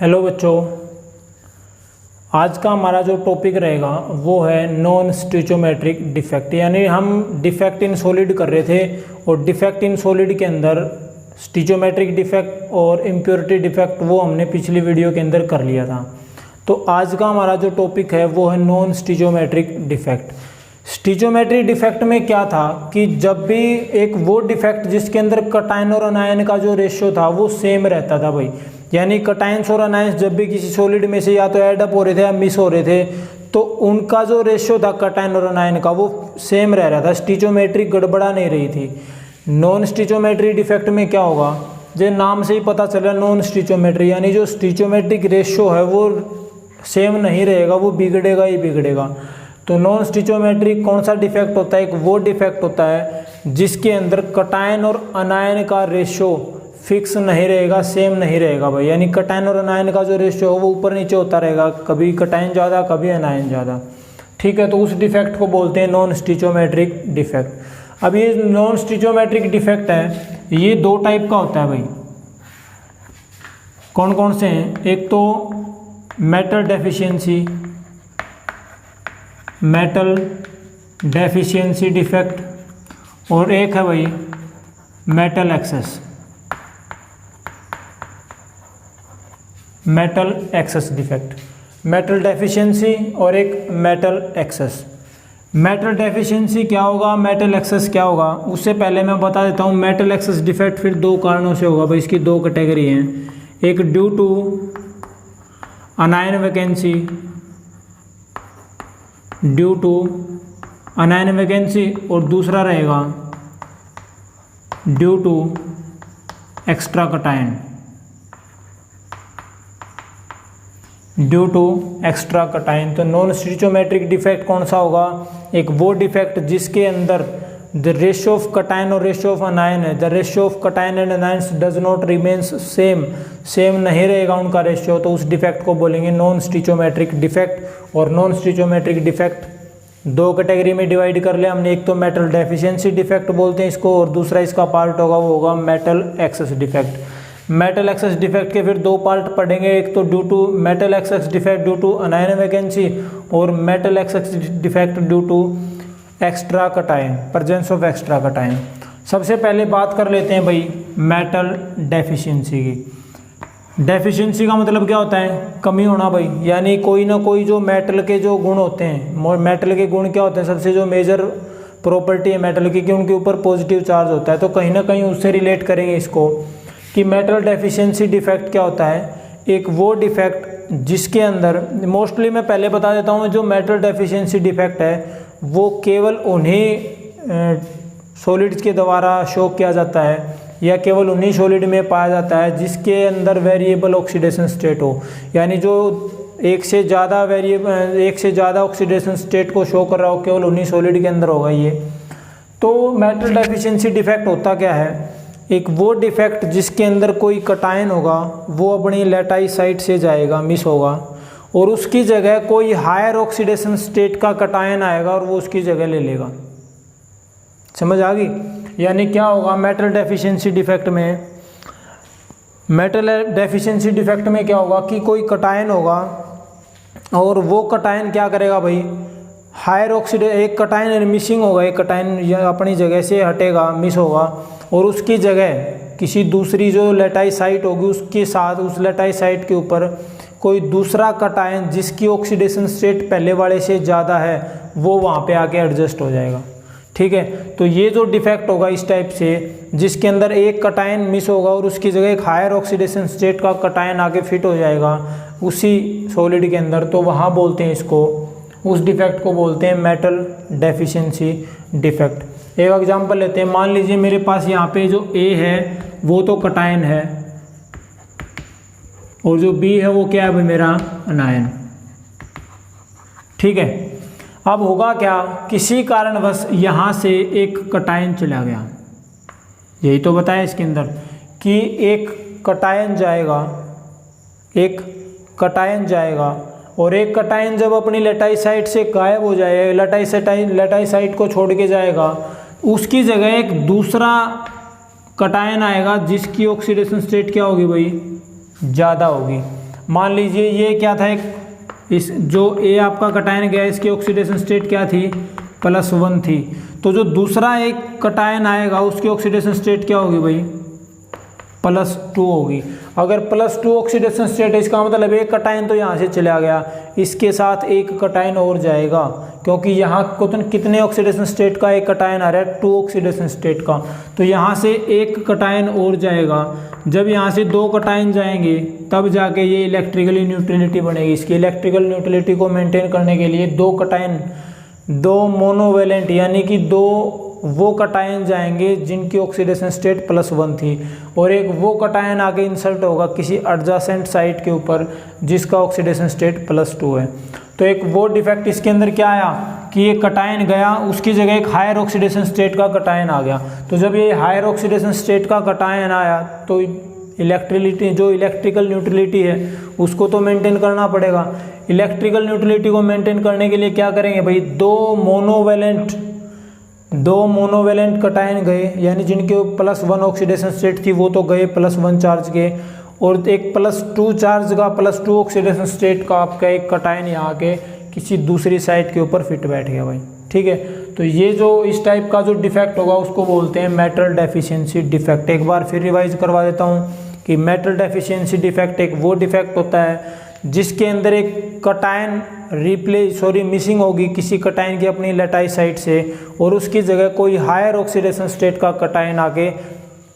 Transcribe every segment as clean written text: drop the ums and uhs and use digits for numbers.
Hello बच्चों, आज का हमारा जो टॉपिक रहेगा वो है नॉन स्टिचोमेट्रिक डिफेक्ट। यानी हम डिफेक्ट इन सॉलिड कर रहे थे और डिफेक्ट इन सॉलिड के अंदर स्टिचोमेट्रिक डिफेक्ट और इम्प्योरिटी डिफेक्ट वो हमने पिछली वीडियो के अंदर कर लिया था। तो आज का हमारा जो टॉपिक है वो है non stoichiometric defect. Stoichiometric defect में क्या था कि जब भी एक वो डिफेक्ट जिसके अंदर कटायन और अनायन का जो रेशियो था वो सेम रहता था भाई, यानी कटायंस और अनायंस जब भी किसी सॉलिड में से या तो ऐड अप हो रहे थे या मिस हो रहे थे तो उनका जो रेशियो था कटायन और अनायन का वो सेम रह रहा था, स्टिचोमेट्रिक गड़बड़ा नहीं रही थी। नॉन स्टिचोमेट्रिक डिफेक्ट में क्या होगा, जो नाम से ही पता चला नॉन स्टिचोमेट्री, यानी जो स्टिचोमेट्रिक रेशियो है वो सेम नहीं रहेगा, वो बिगड़ेगा ही बिगड़ेगा। तो नॉन स्टिचोमेट्रिक कौन सा डिफेक्ट होता है? एक वो डिफेक्ट होता है जिसके अंदर कटायन और अनायन का रेशियो फिक्स नहीं रहेगा, सेम नहीं रहेगा भाई, यानी कटायन और अनायन का जो रेशियो है वो ऊपर नीचे होता रहेगा, कभी कटायन ज़्यादा कभी अनायन ज़्यादा। ठीक है, तो उस डिफेक्ट को बोलते हैं नॉन स्टिचोमेट्रिक डिफेक्ट। अब ये नॉन स्टिचोमेट्रिक डिफेक्ट है ये दो टाइप का होता है भाई। कौन कौन से हैं? एक तो metal deficiency, metal deficiency defect, और एक है भाई metal access, metal excess defect. Metal deficiency और एक मेटल एक्सेस। मेटल डेफिशिएंसी क्या होगा, मेटल एक्सेस क्या होगा, उससे पहले मैं बता देता हूँ। मेटल एक्सेस डिफेक्ट फिर दो कारणों से होगा भाई, इसकी दो कैटेगरी हैं, एक due to anion vacancy, due to anion vacancy, और दूसरा रहेगा due to extra cation, due to extra cation. तो नॉन स्टिचोमेट्रिक डिफेक्ट कौन सा होगा? एक वो डिफेक्ट जिसके अंदर द रेशियो ऑफ कटायन और रेशियो ऑफ अनायन है, the ratio of cation and anions does not remains same, same नहीं रहेगा उनका रेशियो, तो उस डिफेक्ट को बोलेंगे नॉन स्टिचोमेट्रिक डिफेक्ट। और नॉन स्टिचोमेट्रिक डिफेक्ट दो कैटेगरी में डिवाइड कर लिया हमने, एक तो मेटल डेफिशिएंसी डिफेक्ट बोलते हैं इसको, और दूसरा इसका पार्ट होगा वो होगा metal excess defect. Metal excess defect के फिर दो पार्ट पढ़ेंगे, एक तो due to metal excess defect due to anion vacancy, और metal excess defect due to extra cation, presence of extra cation. सबसे पहले बात कर लेते हैं भाई मेटल डेफिशिएंसी की। डेफिशिएंसी का मतलब क्या होता है? कमी होना भाई, यानी कोई ना कोई जो मेटल के जो गुण होते हैं, मेटल के गुण क्या होते हैं? सबसे जो मेजर प्रॉपर्टी है मेटल की कि उनके ऊपर पॉजिटिव चार्ज होता है, तो कहीं ना कहीं उससे रिलेट करेंगे इसको कि मेटल डेफिशिएंसी डिफेक्ट क्या होता है। एक वो डिफेक्ट जिसके अंदर, मोस्टली मैं पहले बता देता हूँ, जो मेटल डेफिशिएंसी डिफेक्ट है वो केवल उन्हीं सॉलिड्स के द्वारा शो किया जाता है या केवल उन्हीं सॉलिड में पाया जाता है जिसके अंदर वेरिएबल ऑक्सीडेशन स्टेट हो, यानी जो एक से ज़्यादा ऑक्सीडेशन स्टेट को शो कर रहा हो केवल उन्हीं सॉलिड के अंदर होगा ये। तो मेटल डेफिशिएंसी डिफेक्ट होता क्या है? एक वो डिफेक्ट जिसके अंदर कोई कटायन होगा वो अपनी लेटाइस साइट से जाएगा, मिस होगा, और उसकी जगह कोई हायर ऑक्सीडेशन स्टेट का कटायन आएगा और वो उसकी जगह ले लेगा। समझ आ गई? यानी क्या होगा मेटल डेफिशिएंसी डिफेक्ट में? मेटल डेफिशिएंसी डिफेक्ट में क्या होगा कि कोई कटायन होगा और वो कटायन क्या करेगा भाई, हायर एक कटायन मिसिंग होगा, एक कटायन अपनी जगह से हटेगा, मिस होगा, और उसकी जगह किसी दूसरी जो लेटाइस साइट होगी उसके साथ उस लेटाइस साइट के ऊपर कोई दूसरा कटायन जिसकी ऑक्सीडेशन स्टेट पहले वाले से ज़्यादा है वो वहाँ पे आके एडजस्ट हो जाएगा। ठीक है, तो ये जो डिफेक्ट होगा इस टाइप से जिसके अंदर एक कटायन मिस होगा और उसकी जगह एक हायर ऑक्सीडेशन स्टेट का कटायन आके फिट हो जाएगा उसी सॉलिड के अंदर, तो वहाँ बोलते हैं इसको, उस डिफेक्ट को बोलते हैं मेटल डेफिशिएंसी डिफेक्ट। एक एग्जांपल लेते हैं, मान लीजिए मेरे पास यहाँ पे जो A है वो तो कटायन है और जो B है वो क्या है भाई, मेरा अनायन। ठीक है, अब होगा क्या, किसी कारणवश यहाँ से एक कटायन चला गया, यही तो बताया इसके अंदर कि एक कटायन जाएगा और एक कटायन जब अपनी लेटाइस साइट से गायब हो जाए, लेटाइस साइट को छोड़ के जाएगा, उसकी जगह एक दूसरा कटायन आएगा जिसकी ऑक्सीडेशन स्टेट क्या होगी भाई, ज़्यादा होगी। मान लीजिए ये क्या था, एक इस जो ए आपका कटायन गया इसकी ऑक्सीडेशन स्टेट क्या थी, +1 थी। तो जो दूसरा एक कटायन आएगा उसकी ऑक्सीडेशन स्टेट क्या होगी भाई, +2 होगी। अगर +2 ऑक्सीडेशन स्टेट है इसका मतलब एक कटायन तो यहाँ से चला गया, इसके साथ एक कटायन और जाएगा, क्योंकि यहाँ कितने ऑक्सीडेशन स्टेट का एक कटायन आ रहा है, 2 ऑक्सीडेशन स्टेट का। तो यहाँ से एक कटायन और जाएगा। जब यहाँ से 2 कटायन जाएंगे तब जाके ये इलेक्ट्रिकली न्यूट्रलिटी बनेगी। इसकी इलेक्ट्रिकल न्यूट्रलिटी को मेंटेन करने के लिए 2 कटायन, 2 मोनोवेलेंट यानी कि 2 वो कटायन जाएंगे जिनकी ऑक्सीडेशन स्टेट +1 थी, और एक वो कटायन आके इंसर्ट होगा किसी एडजेसेंट साइट के ऊपर जिसका ऑक्सीडेशन स्टेट +2 है। तो एक वो डिफेक्ट इसके अंदर क्या आया कि ये कटायन गया, उसकी जगह एक हायर ऑक्सीडेशन स्टेट का कटायन आ गया। तो जब ये हायर ऑक्सीडेशन स्टेट का कटायन आया तो इलेक्ट्रिकल न्यूट्रलिटी है उसको तो मेंटेन करना पड़ेगा। इलेक्ट्रिकल न्यूट्रलिटी को मेंटेन करने के लिए क्या करेंगे भाई, 2 मोनोवेलेंट कटायन गए, यानी जिनके +1 ऑक्सीडेशन स्टेट थी वो तो गए, +1 चार्ज के, और एक +2 चार्ज का +2 ऑक्सीडेशन स्टेट का आपका एक कटायन यहाँ के किसी दूसरी साइट के ऊपर फिट बैठ गया भाई। ठीक है, तो ये जो इस टाइप का जो डिफेक्ट होगा उसको बोलते हैं मेटल डेफिशिएंसी डिफेक्ट। एक बार फिर रिवाइज करवा देता हूँ कि मेटल डेफिशिएंसी डिफेक्ट एक वो डिफेक्ट होता है जिसके अंदर एक कटायन मिसिंग होगी किसी कटायन की अपनी लेटाइस साइट से, और उसकी जगह कोई हायर ऑक्सीडेशन स्टेट का कटायन आके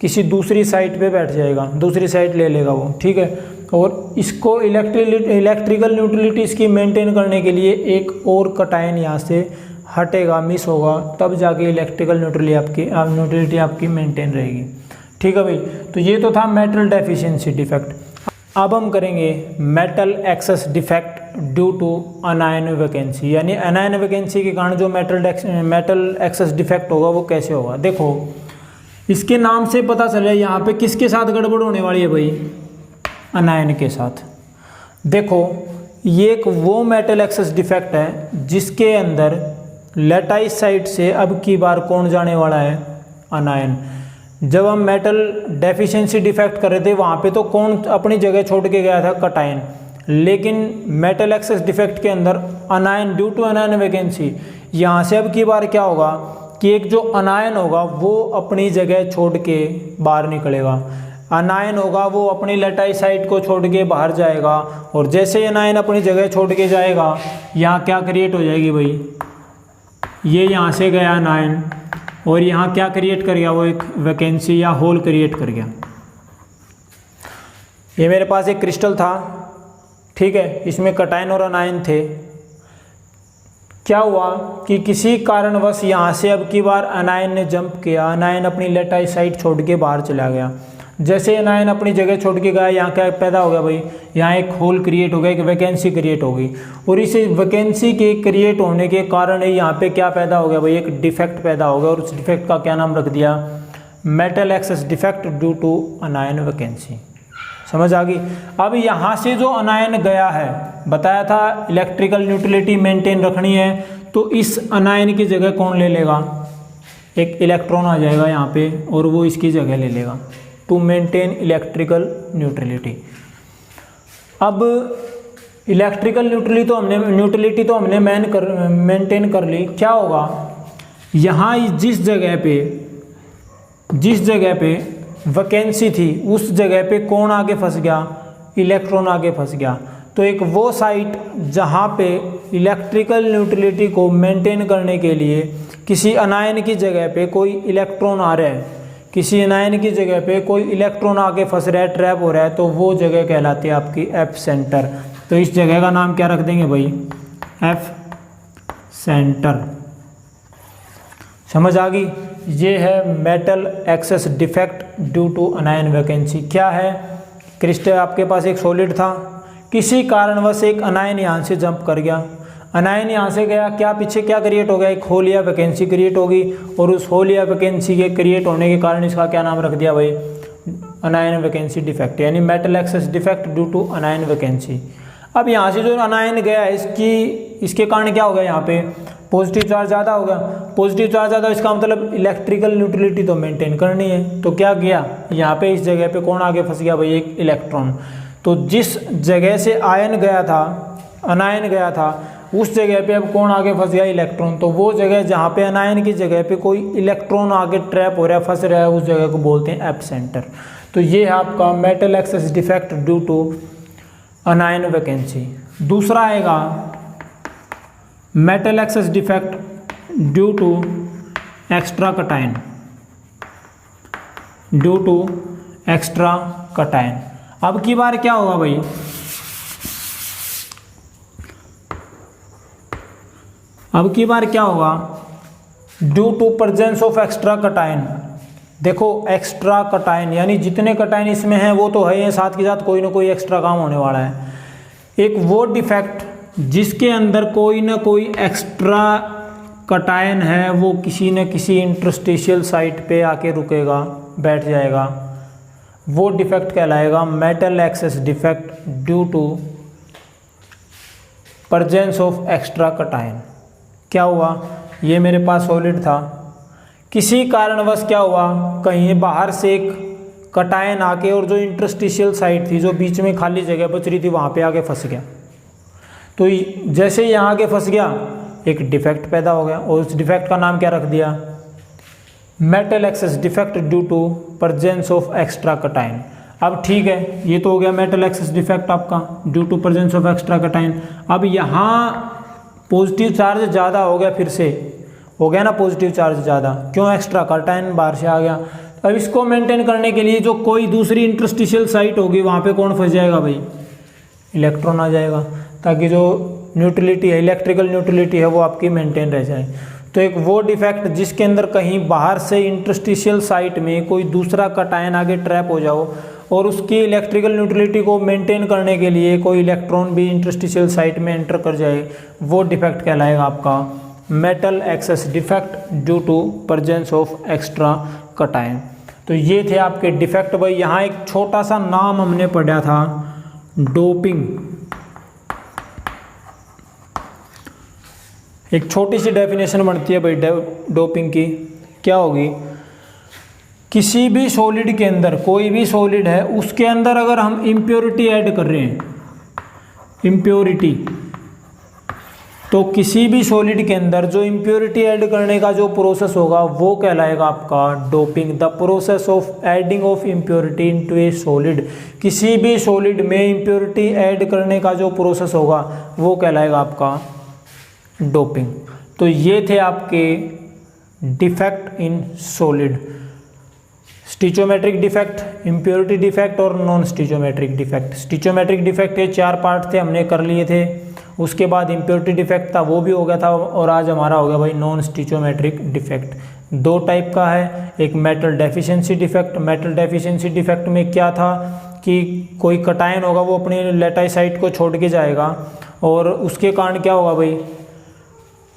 किसी दूसरी साइट पे बैठ जाएगा, दूसरी साइट ले लेगा वो। ठीक है, और इसको इलेक्ट्रिकल न्यूट्रलिटी इसकी मेंटेन करने के लिए एक और कटायन यहाँ से हटेगा, मिस होगा, तब जाके इलेक्ट्रिकल न्यूट्रलिटी आपकी मेंटेन रहेगी। ठीक है भाई, तो ये तो था मेटल डेफिशिएंसी डिफेक्ट। अब हम करेंगे metal excess defect due to anion vacancy, यानी अनायन वैकेंसी के कारण जो मेटल एक्सेस डिफेक्ट होगा वो कैसे होगा। देखो इसके नाम से पता चल रहा है यहाँ पे किसके साथ गड़बड़ होने वाली है भाई, अनायन के साथ। देखो ये एक वो मेटल एक्सेस डिफेक्ट है जिसके अंदर लेटाइस साइड से अब की बार कौन जाने वाला है, अनायन। जब हम मेटल डेफिशिएंसी डिफेक्ट कर रहे थे वहाँ पे तो कौन अपनी जगह छोड़ के गया था, कटायन। लेकिन मेटल एक्सेस डिफेक्ट के अंदर anion due to anion vacancy, यहाँ से अब की बार क्या होगा कि एक जो अनायन होगा वो अपनी जगह छोड़ के बाहर निकलेगा। अनायन होगा वो अपनी लेटाइस साइट को छोड़ के बाहर जाएगा, और जैसे ही अनायन अपनी जगह छोड़ के जाएगा यहाँ क्या क्रिएट हो जाएगी भाई, ये यहाँ से गया अनायन और यहाँ क्या क्रिएट कर गया, वो एक वैकेंसी या होल क्रिएट कर गया। ये मेरे पास एक क्रिस्टल था, ठीक है, इसमें कटायन और अनायन थे। क्या हुआ कि किसी कारणवश यहाँ से अब की बार अनायन ने जंप किया, अनायन अपनी लेटाइस साइट छोड़ के बाहर चला गया। जैसे अनायन अपनी जगह छोड़ के गया, यहाँ क्या पैदा हो गया भाई, यहाँ एक होल क्रिएट हो गया, एक वैकेंसी क्रिएट हो गई, और इस वैकेंसी के क्रिएट होने के कारण यहाँ पे क्या पैदा हो गया भाई, एक डिफेक्ट पैदा हो गया, और उस डिफेक्ट का क्या नाम रख दिया, metal excess defect due to anion vacancy. समझ आ गई। अब यहाँ से जो अनायन गया है, बताया था इलेक्ट्रिकल न्यूट्रलिटी मेंटेन रखनी है, तो इस अनायन की जगह कौन ले लेगा, एक इलेक्ट्रॉन आ जाएगा यहाँ पे और वो इसकी जगह ले लेगा, टू मेंटेन इलेक्ट्रिकल न्यूट्रलिटी। अब इलेक्ट्रिकल न्यूट्रलिटी तो हमने मेंटेन कर ली। क्या होगा, यहाँ जिस जगह पे वैकेंसी थी उस जगह पे कौन आगे फंस गया, इलेक्ट्रॉन आगे फंस गया। तो एक वो साइट जहाँ पे इलेक्ट्रिकल न्यूट्रलिटी को मेंटेन करने के लिए किसी अनायन की जगह पे कोई इलेक्ट्रॉन आ रहा है, किसी अनायन की जगह पे कोई इलेक्ट्रॉन आगे फंस रहा है, ट्रैप हो रहा है, तो वो जगह कहलाती है आपकी एफ सेंटर। तो इस जगह का नाम क्या रख देंगे भाई, एफ सेंटर। समझ आ गई। ये है metal excess defect due to anion vacancy. क्या है, क्रिस्टल आपके पास एक सॉलिड था, किसी कारणवश एक अनायन यहाँ से जंप कर गया, अनायन यहाँ से गया, क्या पीछे क्या क्रिएट हो गया, एक होल या वैकेंसी क्रिएट होगी, और उस होल या वैकेंसी के क्रिएट होने के कारण इसका क्या नाम रख दिया भाई, अनायन वैकेंसी डिफेक्ट, यानी metal excess defect due to anion vacancy. अब यहाँ से जो अनायन गया है इसके कारण क्या हो गया, यहाँ पे पॉजिटिव चार्ज ज़्यादा होगा, पॉजिटिव चार्ज ज़्यादा, इसका मतलब इलेक्ट्रिकल न्यूट्रलिटी तो मेंटेन करनी है। तो क्या किया, यहाँ पे इस जगह पे कौन आगे फंस गया भाई, एक इलेक्ट्रॉन। तो जिस जगह से आयन गया था, अनायन गया था, उस जगह पे अब कौन आगे फंस गया, इलेक्ट्रॉन। तो वो जगह जहाँ पे अनायन की जगह पे कोई इलेक्ट्रॉन आगे ट्रैप हो रहा है, फंस रहा है, उस जगह को बोलते हैं एपिसेंटर। तो ये है आपका metal excess defect due to anion vacancy. दूसरा आएगा metal excess defect due to extra cation, due to extra cation. अब की बार क्या होगा भाई, अब की बार क्या होगा, due to presence of extra cation. देखो एक्स्ट्रा कटायन यानी जितने कटायन इसमें हैं वो तो है ही, साथ के साथ कोई ना कोई एक्स्ट्रा काम होने वाला है। एक वो डिफेक्ट जिसके अंदर कोई ना कोई एक्स्ट्रा कटायन है, वो किसी न किसी इंटरस्टिशियल साइट पे आके रुकेगा, बैठ जाएगा, वो डिफेक्ट कहलाएगा metal excess defect due to presence of extra cation. क्या हुआ, ये मेरे पास सॉलिड था, किसी कारणवश क्या हुआ, कहीं बाहर से एक कटायन आके और जो इंटरस्टिशियल साइट थी, जो बीच में खाली जगह बच रही थी, वहाँ पे आके फंस गया। तो जैसे ही यहाँ आके फंस गया एक डिफेक्ट पैदा हो गया, और उस डिफेक्ट का नाम क्या रख दिया, metal excess defect due to presence of extra cation. अब ठीक है, ये तो हो गया मेटल एक्सेस डिफेक्ट आपका due to presence of extra cation. अब यहाँ पॉजिटिव चार्ज ज़्यादा हो गया, फिर से हो गया ना पॉजिटिव चार्ज ज़्यादा, क्यों, एक्स्ट्रा कटायन बाहर से आ गया। अब इसको मेंटेन करने के लिए जो कोई दूसरी इंटरस्टिशियल साइट होगी वहाँ पे कौन फंस जाएगा भाई, इलेक्ट्रॉन आ जाएगा, ताकि जो न्यूट्रलिटी है, इलेक्ट्रिकल न्यूट्रलिटी है, वो आपकी मेंटेन रह जाए। तो एक वो डिफेक्ट जिसके अंदर कहीं बाहर से इंटरस्टिशियल साइट में कोई दूसरा कटायन आगे ट्रैप हो जाओ और उसकी इलेक्ट्रिकल न्यूट्रलिटी को मेंटेन करने के लिए कोई इलेक्ट्रॉन भी इंटरस्टिशियल साइट में एंटर कर जाए, वो डिफेक्ट कहलाएगा आपका metal excess defect due to presence of extra cation. तो ये थे आपके डिफेक्ट भाई। यहाँ एक छोटा सा नाम हमने पढ़ा था, डोपिंग। एक छोटी सी डेफिनेशन बनती है भाई डोपिंग की, क्या होगी, किसी भी सॉलिड के अंदर, कोई भी सॉलिड है उसके अंदर अगर हम इम्प्योरिटी ऐड कर रहे हैं, इम्प्योरिटी, तो किसी भी सॉलिड के अंदर जो इम्प्योरिटी ऐड करने का जो प्रोसेस होगा वो कहलाएगा आपका doping. The process of adding of impurity into A solid, किसी भी सॉलिड में इम्प्योरिटी ऐड करने का जो प्रोसेस होगा वो कहलाएगा आपका डोपिंग। तो ये थे आपके defect in solid, stoichiometric defect, impurity defect और non stoichiometric defect. Stoichiometric defect के 4 पार्ट थे, हमने कर लिए थे। उसके बाद इम्प्योरिटी डिफेक्ट था, वो भी हो गया था, और आज हमारा हो गया भाई नॉन स्टिचोमेट्रिक डिफेक्ट। 2 टाइप का है, एक metal deficiency defect. Metal deficiency defect में क्या था कि कोई कटायन होगा वो अपनी लेटाई साइट को छोड़ के जाएगा, और उसके कारण क्या होगा भाई,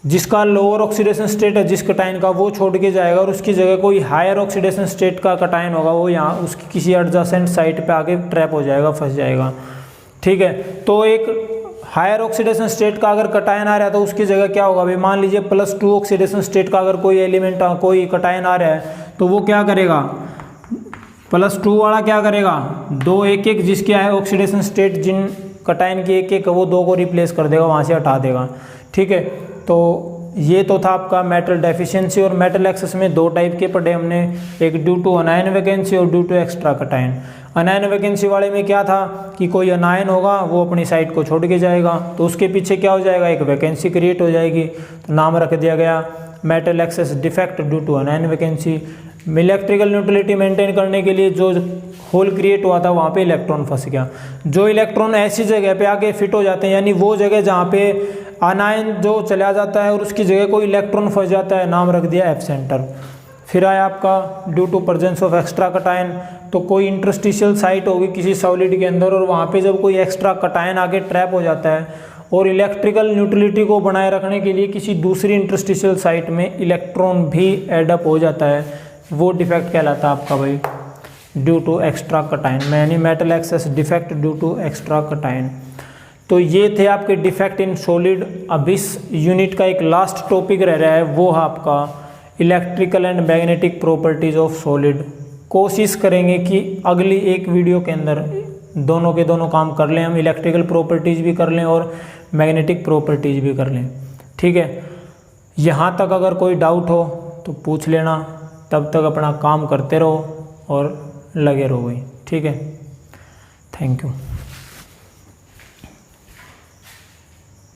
जिसका लोअर ऑक्सीडेशन स्टेट है जिस कटायन का, वो छोड़ के जाएगा, और उसकी जगह कोई हायर ऑक्सीडेशन स्टेट का कटायन होगा, वो यहाँ उसकी किसी एडजेसेंट साइट पे आके ट्रैप हो जाएगा, फंस जाएगा। ठीक है, तो एक हायर ऑक्सीडेशन स्टेट का अगर कटायन आ रहा है तो उसकी जगह क्या होगा भाई, मान लीजिए +2 ऑक्सीडेशन स्टेट का अगर कोई एलिमेंट, कोई कटायन आ रहा है, तो वो क्या करेगा, +2 वाला क्या करेगा, 2 एक जिसके है ऑक्सीडेशन स्टेट, जिन कटायन की एक वो 2 को रिप्लेस कर देगा, वहाँ से हटा देगा। ठीक है, तो ये तो था आपका मेटल डेफिशिएंसी। और मेटल एक्सेस में 2 टाइप के पढ़े हमने, एक ड्यू टू अनायन वैकेंसी और due to extra cation. Anion vacancy वाले में क्या था कि कोई अनायन होगा वो अपनी साइट को छोड़ के जाएगा, तो उसके पीछे क्या हो जाएगा, एक वैकेंसी क्रिएट हो जाएगी, तो नाम रख दिया गया metal excess defect due to anion vacancy. Electrical neutrality maintain करने के लिए जो होल क्रिएट हुआ था वहाँ पे इलेक्ट्रॉन फंस गया। जो इलेक्ट्रॉन ऐसी जगह पे आके फिट हो जाते हैं, यानी वो जगह जहाँ पे अनायन जो चला जाता है और उसकी जगह कोई इलेक्ट्रॉन फंस जाता है, नाम रख दिया एपिसेंटर। फिर आया आपका due to presence of extra cation, तो कोई इंटरस्टिशियल साइट होगी किसी सॉलिड के अंदर, और वहाँ पे जब कोई एक्स्ट्रा कटायन आके ट्रैप हो जाता है और इलेक्ट्रिकल न्यूट्रलिटी को बनाए रखने के लिए किसी दूसरी इंटरस्टिशियल साइट में इलेक्ट्रॉन भी एडअप हो जाता है, वो डिफेक्ट कहलाता है आपका भाई ड्यू टू एक्स्ट्रा कटायन, यानी metal excess defect due to extra cation. तो ये थे आपके डिफेक्ट इन सॉलिड। अब इस यूनिट का एक लास्ट टॉपिक रह रहा है, वो है आपका electrical and magnetic properties of solid. कोशिश करेंगे कि अगली एक वीडियो के अंदर दोनों के दोनों काम कर लें हम, इलेक्ट्रिकल प्रॉपर्टीज़ भी कर लें और मैग्नेटिक प्रॉपर्टीज़ भी कर लें। ठीक है, यहाँ तक अगर कोई डाउट हो तो पूछ लेना, तब तक अपना काम करते रहो और लगे रहो भाई। ठीक है, थैंक यू।